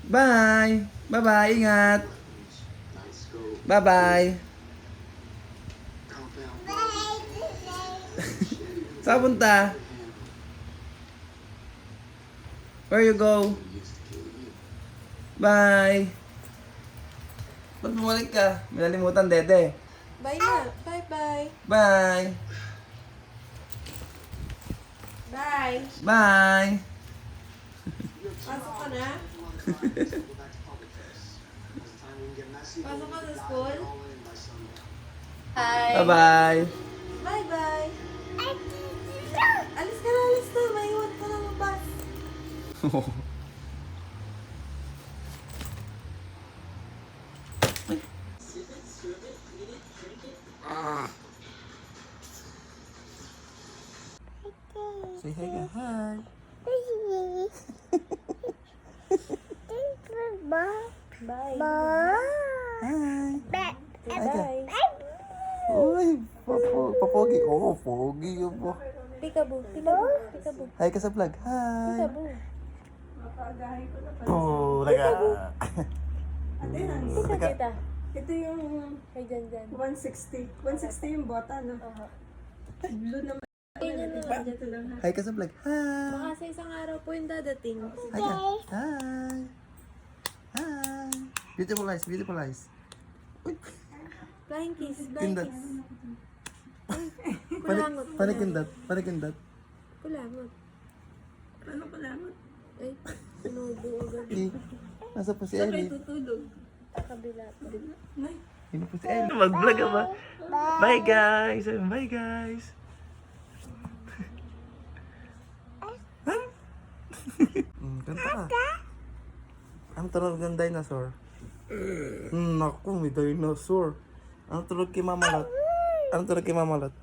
Bye! Bye-bye! Ingat! Bye-bye! Saan punta? Where you go? Bye! Ba't bumalik ka? May nalimutan, dede. Bye na. Bye-bye. Bye! Bye. Bye! Pasok ka na? Pasok ka sa school? Bye. Bye-bye! Bye-bye. Alis ka na, alis na. Maiwan ka na ng bus. Say hi ka. Hi! Bye. Hi! Bye. Uy! Papogi. Oh, pogi yun po. Peekaboo. Peekaboo. Peekaboo. Hi ka sa vlog. Hi! Peekaboo. Oh, laga. Kita, kita. Ito yung Ay, dyan, dyan. 160. 160 yung bota, no? Blue naman. Ganyan na. Dito lang ha. Hi ka sa vlog. Hi! Baka sa isang araw po yung dadating. Hi ka. Hi! Hi! Beautiful eyes, beautiful eyes. Uy! Flying kiss. Flying Kindat. kiss. Kulangot. Panikindat. Panikindat. Kulangot. Ano ko lamot? Ay, sinubo agad. Eh, nasa po si Ellie. Tutulog. Sa kabila. Sino po si Ellie? Mag-vlog ka ba? Bye guys! Bye guys! Kanta ka. Ang tunog ng dinosaur. Naku, may dinosaur. Ang tunog kay Mamalot. Ang tunog kay Mamalot.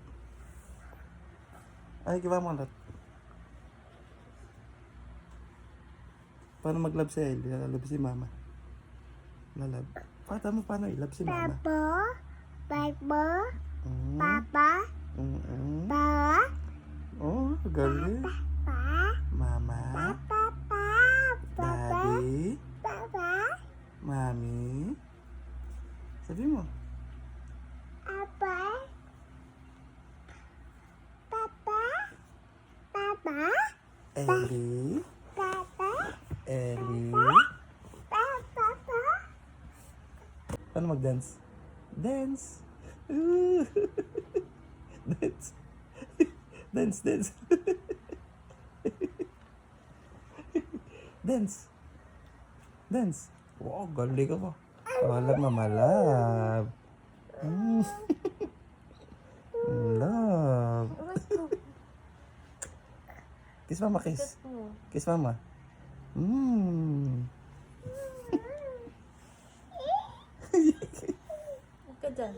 Ay, kay Mamalot. Paano mag-love si Ellie? Lalab si Mama. Lalab. Pata mo paano i-love si Mama? Mm. Mm-mm. Oh, galing. Mama. Daddy. Mami. Sabi mo. Ellie. Ellie. Paano mag-dance? Dance. Dance. Dance, dance. Dance. Dance. Wow, galing ka pa. Malab na malab. Mm. Love. Kiss mama, kiss. Kiss mama. Mm. Huwag ka dyan.